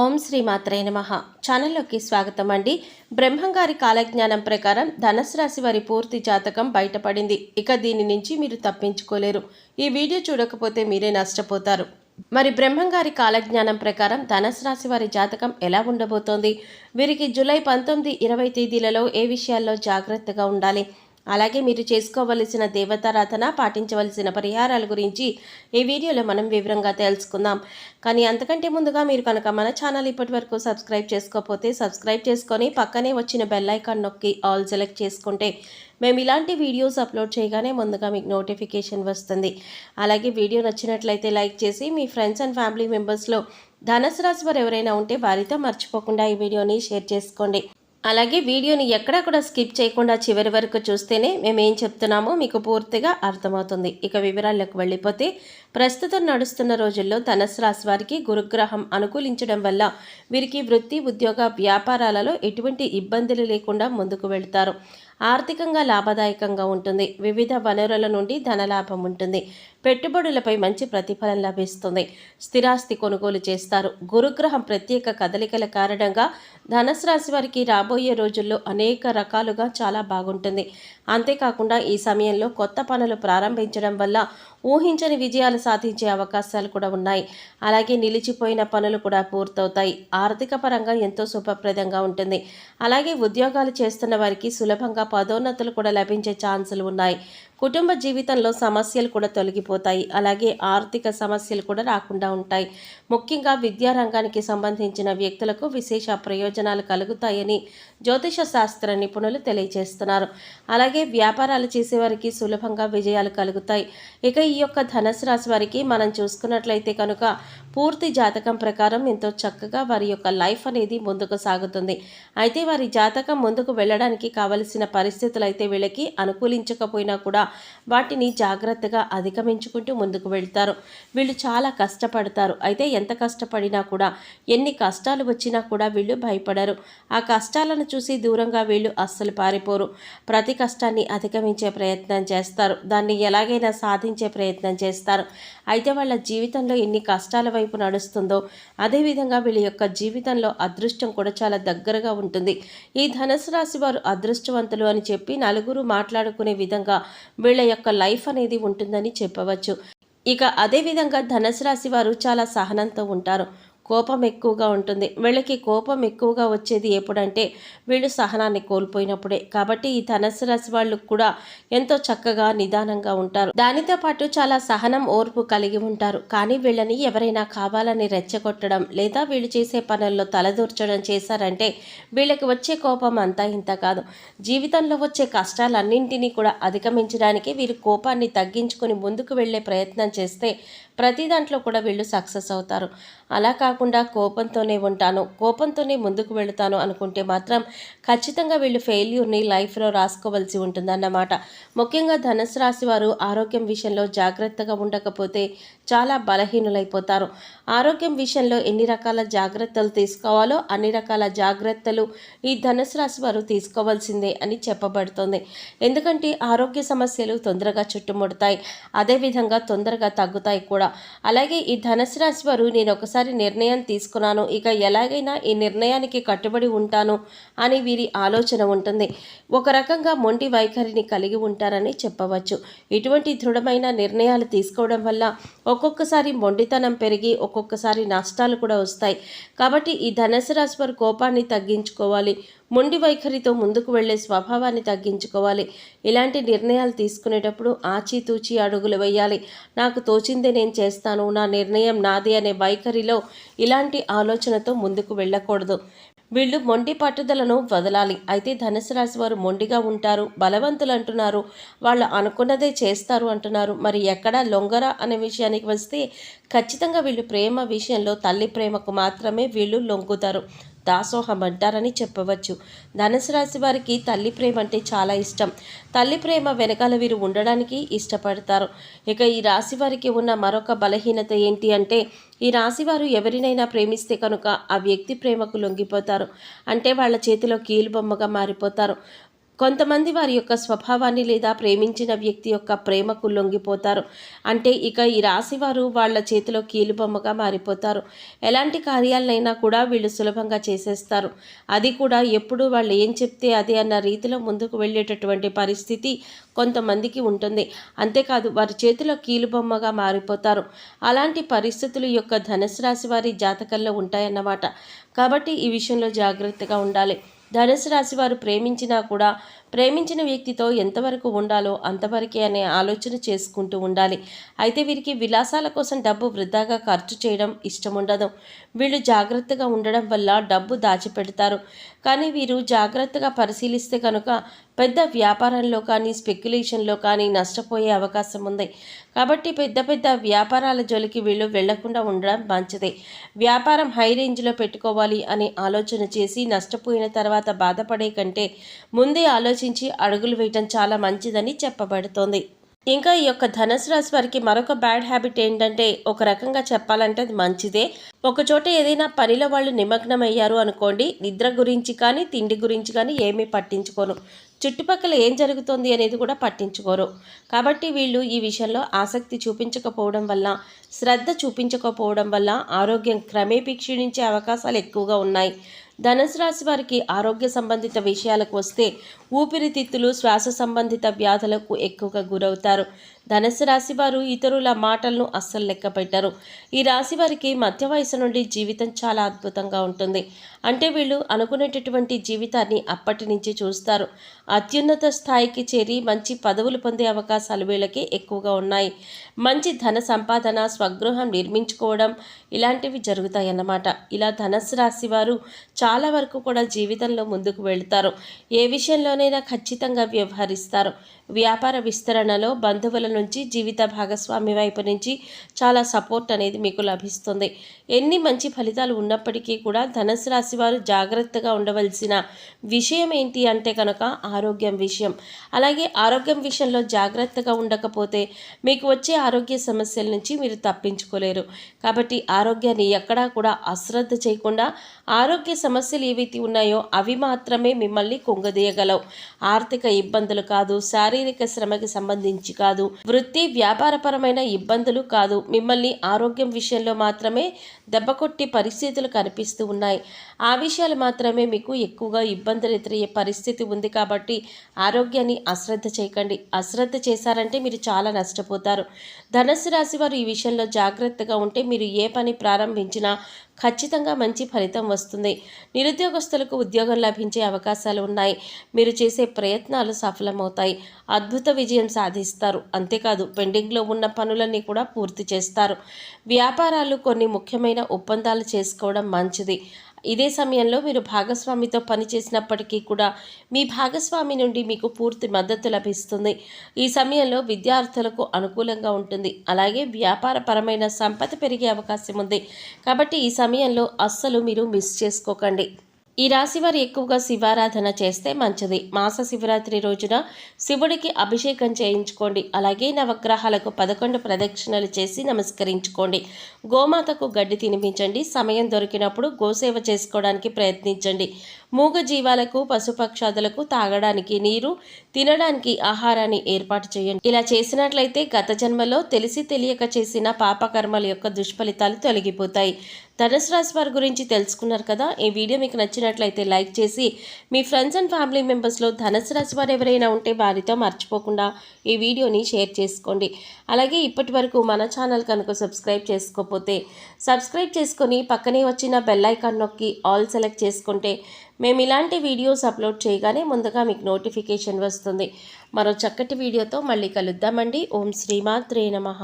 ఓం శ్రీ మాత్రే నమః. ఛానల్లోకి స్వాగతం అండి. బ్రహ్మంగారి కాలజ్ఞానం ప్రకారం ధనుసు రాశి వారి పూర్తి జాతకం బయటపడింది. ఇక దీని నుంచి మీరు తప్పించుకోలేరు. ఈ వీడియో చూడకపోతే మీరే నష్టపోతారు. మరి బ్రహ్మంగారి కాలజ్ఞానం ప్రకారం ధనుసు రాశి వారి జాతకం ఎలా ఉండబోతోంది? వీరికి జూలై 19, 20 తేదీలలో ఏ విషయాల్లో జాగ్రత్తగా ఉండాలి? అలాగే మీరు చేసుకోవలసిన దేవతారాధన, పాటించవలసిన పరిహారాల గురించి ఈ వీడియోలో మనం వివరంగా తెలుసుకుందాం. కానీ అంతకంటే ముందుగా మీరు కనుక మన ఛానల్ ఇప్పటివరకు సబ్స్క్రైబ్ చేసుకోకపోతే సబ్స్క్రైబ్ చేసుకొని పక్కనే వచ్చిన బెల్ ఐకాన్ నొక్కి ఆల్ సెలెక్ట్ చేసుకుంటే మేము ఇలాంటి వీడియోస్ అప్లోడ్ చేయగానే ముందుగా మీకు నోటిఫికేషన్ వస్తుంది. అలాగే వీడియో నచ్చినట్లయితే లైక్ చేసి మీ ఫ్రెండ్స్ అండ్ ఫ్యామిలీ మెంబర్స్లో ధనుసు రాశి వారు ఎవరైనా ఉంటే వారితో మర్చిపోకుండా ఈ వీడియోని షేర్ చేసుకోండి. అలాగే వీడియోని ఎక్కడా కూడా స్కిప్ చేయకుండా చివరి వరకు చూస్తేనే మేము ఏం చెప్తున్నామో మీకు పూర్తిగా అర్థమవుతుంది. ఇక వివరాల్లోకి వెళ్ళిపోతే ప్రస్తుతం నడుస్తున్న రోజుల్లో ధనుసు రాశి వారికి గురుగ్రహం అనుకూలించడం వల్ల వీరికి వృత్తి, ఉద్యోగ, వ్యాపారాలలో ఎటువంటి ఇబ్బందులు లేకుండా ముందుకు వెళ్తారు. ఆర్థికంగా లాభదాయకంగా ఉంటుంది. వివిధ వనరుల నుండి ధనలాభం ఉంటుంది. పెట్టుబడులపై మంచి ప్రతిఫలం లభిస్తుంది. స్థిరాస్తి కొనుగోలు చేస్తారు. గురుగ్రహం ప్రత్యేక కదలికల కారణంగా ధనుసు రాశి వారికి రాబోయే రోజుల్లో అనేక రకాలుగా చాలా బాగుంటుంది. అంతేకాకుండా ఈ సమయంలో కొత్త పనులు ప్రారంభించడం వల్ల ఊహించని విజయాలు సాధించే అవకాశాలు కూడా ఉన్నాయి. అలాగే నిలిచిపోయిన పనులు కూడా పూర్తవుతాయి. ఆర్థిక పరంగా ఎంతో శుభప్రదంగా ఉంటుంది. అలాగే ఉద్యోగాలు చేస్తున్న వారికి సులభంగా పదోన్నతులు కూడా లభించే ఛాన్సులు ఉన్నాయి. కుటుంబ జీవితంలో సమస్యలు కూడా తొలగిపోతాయి. అలాగే ఆర్థిక సమస్యలు కూడా రాకుండా ఉంటాయి. ముఖ్యంగా విద్యారంగానికి సంబంధించిన వ్యక్తులకు విశేష ప్రయోజనాలు కలుగుతాయని జ్యోతిష శాస్త్ర నిపుణులు తెలియజేస్తున్నారు. అలాగే వ్యాపారాలు చేసేవారికి సులభంగా విజయాలు కలుగుతాయి. ఇక ఈ యొక్క ధనుసు రాశి వారికి మనం చూసుకున్నట్లయితే కనుక పూర్తి జాతకం ప్రకారం ఎంతో చక్కగా వారి యొక్క లైఫ్ అనేది ముందుకు సాగుతుంది. అయితే వారి జాతకం ముందుకు వెళ్ళడానికి కావలసిన పరిస్థితులు అయితే వీళ్ళకి అనుకూలించకపోయినా కూడా వాటిని జాగ్రత్తగా అధిగమించుకుంటూ ముందుకు వెళ్తారు. వీళ్ళు చాలా కష్టపడతారు. అయితే ఎంత కష్టపడినా కూడా, ఎన్ని కష్టాలు వచ్చినా కూడా వీళ్ళు భయపడరు. ఆ కష్టాలను చూసి దూరంగా వీళ్ళు అస్సలు పారిపోరు. ప్రతి కష్టాన్ని అధిగమించే ప్రయత్నం చేస్తారు. దాన్ని ఎలాగైనా సాధించే ప్రయత్నం చేస్తారు. అయితే వాళ్ళ జీవితంలో ఎన్ని కష్టాల వైపు నడుస్తుందో అదేవిధంగా వీళ్ళ యొక్క జీవితంలో అదృష్టం కూడా చాలా దగ్గరగా ఉంటుంది. ఈ ధనుసు రాశి వారు అదృష్టవంతులు అని చెప్పి నలుగురు మాట్లాడుకునే విధంగా వీళ్ళ యొక్క లైఫ్ అనేది ఉంటుందని చెప్పవచ్చు. ఇక అదేవిధంగా ధనుసు రాశి వారు చాలా సహనంతో ఉంటారు. కోపం ఎక్కువగా ఉంటుంది. వీళ్ళకి కోపం ఎక్కువగా వచ్చేది ఎప్పుడంటే వీళ్ళు సహనాన్ని కోల్పోయినప్పుడే. కాబట్టి ఈ ధనుసు రాశి వాళ్ళు కూడా ఎంతో చక్కగా నిదానంగా ఉంటారు. దానితో పాటు చాలా సహనం, ఓర్పు కలిగి ఉంటారు. కానీ వీళ్ళని ఎవరైనా కావాలని రెచ్చగొట్టడం లేదా వీళ్ళు చేసే పనుల్లో తలదూర్చడం చేశారంటే వీళ్ళకి వచ్చే కోపం అంతా ఇంత కాదు. జీవితంలో వచ్చే కష్టాలన్నింటినీ కూడా అధిగమించడానికి వీరు కోపాన్ని తగ్గించుకొని ముందుకు వెళ్ళే ప్రయత్నం చేస్తే ప్రతి దాంట్లో కూడా వీళ్ళు సక్సెస్ అవుతారు. అలా కాకుండా కోపంతోనే ఉంటాను, కోపంతోనే ముందుకు వెళుతాను అనుకుంటే మాత్రం ఖచ్చితంగా వీళ్ళు ఫెయిల్యూర్ని లైఫ్లో రాసుకోవాల్సి ఉంటుందన్నమాట. ముఖ్యంగా ధనుసు రాశి వారు ఆరోగ్యం విషయంలో జాగ్రత్తగా ఉండకపోతే చాలా బలహీనులైపోతారు. ఆరోగ్యం విషయంలో ఎన్ని రకాల జాగ్రత్తలు తీసుకోవాలో అన్ని రకాల జాగ్రత్తలు ఈ ధనుసు రాశి వారు తీసుకోవాల్సిందే అని చెప్పబడుతుంది. ఎందుకంటే ఆరోగ్య సమస్యలు తొందరగా చుట్టుముడతాయి, అదేవిధంగా తొందరగా తగ్గుతాయి కూడా. అలాగే ఈ ధనుసు రాశి వారు నేను ఒకసారి నిర్ణయం తీసుకున్నాను, ఇక ఎలాగైనా ఈ నిర్ణయానికి కట్టుబడి ఉంటాను అని వీరి ఆలోచన ఉంటుంది. ఒక రకంగా మొండి వైఖరిని కలిగి ఉంటారని చెప్పవచ్చు. ఇటువంటి దృఢమైన నిర్ణయాలు తీసుకోవడం వల్ల ఒక్కొక్కసారి మొండితనం పెరిగి ఒక్కొక్కసారి నష్టాలు కూడా వస్తాయి. కాబట్టి ఈ ధనుసు రాశి వారు కోపాన్ని తగ్గించుకోవాలి. మొండి వైఖరితో ముందుకు వెళ్లే స్వభావాన్ని తగ్గించుకోవాలి. ఇలాంటి నిర్ణయాలు తీసుకునేటప్పుడు ఆచితూచి అడుగులు వేయాలి. నాకు తోచిందే నేను చేస్తాను, నా నిర్ణయం నాది అనే వైఖరిలో ఇలాంటి ఆలోచనతో ముందుకు వెళ్ళకూడదు. వీళ్ళు మొండి పట్టుదలను వదలాలి. అయితే ధనుసు రాశి వారు మొండిగా ఉంటారు, బలవంతులు అంటున్నారు, వాళ్ళు అనుకున్నదే చేస్తారు అంటున్నారు. మరి ఎక్కడా లొంగరా అనే విషయానికి వస్తే ఖచ్చితంగా వీళ్ళు ప్రేమ విషయంలో తల్లి ప్రేమకు మాత్రమే వీళ్ళు లొంగుతారు, దాసోహం అంటారని చెప్పవచ్చు. ధనుసు రాశి వారికి తల్లి ప్రేమ అంటే చాలా ఇష్టం. తల్లి ప్రేమ వెనకాల వీరు ఉండడానికి ఇష్టపడతారు. ఇక ఈ రాశి వారికి ఉన్న మరొక బలహీనత ఏంటి అంటే ఈ రాశివారు ఎవరినైనా ప్రేమిస్తే కనుక ఆ వ్యక్తి ప్రేమకు లొంగిపోతారు. అంటే వాళ్ళ చేతిలో కీలుబొమ్మగా మారిపోతారు. కొంతమంది వారి యొక్క స్వభావాన్ని లేదా ప్రేమించిన వ్యక్తి యొక్క ప్రేమకు లొంగిపోతారు. అంటే ఇక ఈ రాశి వారు వాళ్ళ చేతిలో కీలుబొమ్మగా మారిపోతారు. ఎలాంటి కార్యాలనైనా కూడా వీళ్ళు సులభంగా చేసేస్తారు. అది కూడా ఎప్పుడు వాళ్ళు ఏం చెప్తే అదే అన్న రీతిలో ముందుకు వెళ్ళేటటువంటి పరిస్థితి కొంతమందికి ఉంటుంది. అంతేకాదు వారి చేతిలో కీలుబొమ్మగా మారిపోతారు. అలాంటి పరిస్థితులు యొక్క ధనుసు రాశి వారి జాతకంలో ఉంటాయన్నమాట. కాబట్టి ఈ విషయంలో జాగ్రత్తగా ఉండాలి. ధనుసు రాశి వారు ప్రేమించినా కూడా ప్రేమించిన వ్యక్తితో ఎంతవరకు ఉండాలో అంతవరకే అనే ఆలోచన చేసుకుంటూ ఉండాలి. అయితే వీరికి విలాసాల కోసం డబ్బు వృధాగా ఖర్చు చేయడం ఇష్టం ఉండదు. వీళ్ళు జాగ్రత్తగా ఉండడం వల్ల డబ్బు దాచిపెడతారు. కానీ వీరు జాగ్రత్తగా పరిశీలిస్తే కనుక పెద్ద వ్యాపారంలో కానీ స్పెక్యులేషన్లో కానీ నష్టపోయే అవకాశం ఉంది. కాబట్టి పెద్ద పెద్ద వ్యాపారాల జోలికి వీళ్ళు వెళ్లకుండా ఉండడం మంచిదే. వ్యాపారం హై రేంజ్లో పెట్టుకోవాలి అనే ఆలోచన చేసి నష్టపోయిన తర్వాత బాధపడే కంటే ముందే ఆలోచించి అడుగులు వేయటం చాలా మంచిదని చెప్పబడుతోంది. ఇంకా ఈ యొక్క ధనుసు రాశి వారికి మరొక బ్యాడ్ హ్యాబిట్ ఏంటంటే, ఒక రకంగా చెప్పాలంటే అది మంచిదే. ఒకచోట ఏదైనా పనిలో వాళ్ళు నిమగ్నం అయ్యారు అనుకోండి, నిద్ర గురించి కానీ తిండి గురించి కానీ ఏమీ పట్టించుకోరు. చుట్టుపక్కల ఏం జరుగుతుంది అనేది కూడా పట్టించుకోరు. కాబట్టి వీళ్ళు ఈ విషయంలో ఆసక్తి చూపించకపోవడం వల్ల, శ్రద్ధ చూపించకపోవడం వల్ల ఆరోగ్యం క్రమేపీ క్షీణించే అవకాశాలు ఎక్కువగా ఉన్నాయి. ధనుసు రాశి వారికి ఆరోగ్య సంబంధిత విషయాలకు వస్తే ఊపిరితిత్తులు, శ్వాస సంబంధిత వ్యాధులకు ఎక్కువగా గురవుతారు. ధనుసు రాశి వారు ఇతరుల మాటలను అస్సలు లెక్క పెట్టరు. ఈ రాశి వారికి మధ్య వయసు నుండి జీవితం చాలా అద్భుతంగా ఉంటుంది. అంటే వీళ్ళు అనుకునేటటువంటి జీవితాన్ని అప్పటి నుంచి చూస్తారు. అత్యున్నత స్థాయికి చేరి మంచి పదవులు పొందే అవకాశాలు వీళ్ళకి ఎక్కువగా ఉన్నాయి. మంచి ధన సంపాదన, స్వగృహం నిర్మించుకోవడం ఇలాంటివి జరుగుతాయన్నమాట. ఇలా ధనుసు రాశి వారు చాలా వరకు కూడా జీవితంలో ముందుకు వెళ్తారు. ఏ విషయంలోనైనా ఖచ్చితంగా వ్యవహరిస్తారు. వ్యాపార విస్తరణలో బంధువుల నుంచి, జీవిత భాగస్వామి వైపు నుంచి చాలా సపోర్ట్ అనేది మీకు లభిస్తుంది. ఎన్ని మంచి ఫలితాలు ఉన్నప్పటికీ కూడా ధనుసు రాశి వారు జాగ్రత్తగా ఉండవలసిన విషయం ఏంటి అంటే కనుక ఆరోగ్యం విషయం. అలాగే ఆరోగ్యం విషయంలో జాగ్రత్తగా ఉండకపోతే మీకు వచ్చే ఆరోగ్య సమస్యల నుంచి మీరు తప్పించుకోలేరు. కాబట్టి ఆరోగ్యాన్ని ఎక్కడా కూడా అశ్రద్ధ చేయకుండా ఆరోగ్య సమస్యలు ఏవైతే ఉన్నాయో అవి మాత్రమే మిమ్మల్ని కుంగదీయగలవు. ఆర్థిక ఇబ్బందులు కాదు, శారీరక శ్రమకి సంబంధించి కాదు, వృత్తి వ్యాపారపరమైన ఇబ్బందులు కాదు, మిమ్మల్ని ఆరోగ్యం విషయంలో మాత్రమే దెబ్బకొట్టి పరిస్థితులు కనిపిస్తూ ఉన్నాయి. ఆ విషయాలు మాత్రమే మీకు ఎక్కువగా ఇబ్బందులు ఎదురయ్యే పరిస్థితి ఉంది. కాబట్టి ఆరోగ్యాన్ని అశ్రద్ధ చేయకండి. అశ్రద్ధ చేశారంటే మీరు చాలా నష్టపోతారు. ధనుసు రాశి వారు ఈ విషయంలో జాగ్రత్తగా ఉంటే మీరు ఏ పని ప్రారంభించినా ఖచ్చితంగా మంచి ఫలితం వస్తుంది. నిరుద్యోగస్తులకు ఉద్యోగం లభించే అవకాశాలు ఉన్నాయి. మీరు చేసే ప్రయత్నాలు సఫలమవుతాయి. అద్భుత విజయం సాధిస్తారు. అంతేకాదు పెండింగ్లో ఉన్న పనులన్నీ కూడా పూర్తి చేస్తారు. వ్యాపారాలు కొన్ని ముఖ్యమైన ఒప్పందాలు చేసుకోవడం మంచిది. ఇదే సమయంలో మీరు భాగస్వామితో పనిచేసినప్పటికీ కూడా మీ భాగస్వామి నుండి మీకు పూర్తి మద్దతు లభిస్తుంది. ఈ సమయంలో విద్యార్థులకు అనుకూలంగా ఉంటుంది. అలాగే వ్యాపారపరమైన సంపద పెరిగే అవకాశం ఉంది. కాబట్టి ఈ సమయంలో అస్సలు మీరు మిస్ చేసుకోకండి. ఈ రాశి వారు ఎక్కువగా శివారాధన చేస్తే మంచిది. మాస శివరాత్రి రోజున శివుడికి అభిషేకం చేయించుకోండి. అలాగే నవగ్రహాలకు 11 ప్రదక్షిణలు చేసి నమస్కరించుకోండి. గోమాతకు గడ్డి తినిపించండి. సమయం దొరికినప్పుడు గోసేవ చేసుకోవడానికి ప్రయత్నించండి. మూగ జీవాలకు, పశుపక్షాదులకు తాగడానికి నీరు, తినడానికి ఆహారాన్ని ఏర్పాటు చేయండి. ఇలా చేసినట్లయితే గత జన్మలో తెలిసి తెలియక చేసిన పాపకర్మల యొక్క దుష్ఫలితాలు తొలగిపోతాయి. ధనుసు రాశి వారి గురించి తెలుసుకున్నారు కదా. ఈ వీడియో మీకు నచ్చినట్లయితే లైక్ చేసి మీ ఫ్రెండ్స్ అండ్ ఫ్యామిలీ మెంబర్స్లో ధనుసు రాశి వారు ఎవరైనా ఉంటే వారితో మర్చిపోకుండా ఈ వీడియోని షేర్ చేసుకోండి. అలాగే ఇప్పటి వరకు మన ఛానల్ కనుక సబ్స్క్రైబ్ చేసుకోకపోతే సబ్స్క్రైబ్ చేసుకొని పక్కనే వచ్చిన బెల్ ఐకాన్ నొక్కి ఆల్ సెలెక్ట్ చేసుకుంటే మేము ఇలాంటి వీడియోస్ అప్లోడ్ చేయగానే ముందుగా మీకు నోటిఫికేషన్ వస్తుంది. మరో చక్కటి వీడియోతో మళ్ళీ కలుద్దామండి. ఓం శ్రీమాత్రే నమః.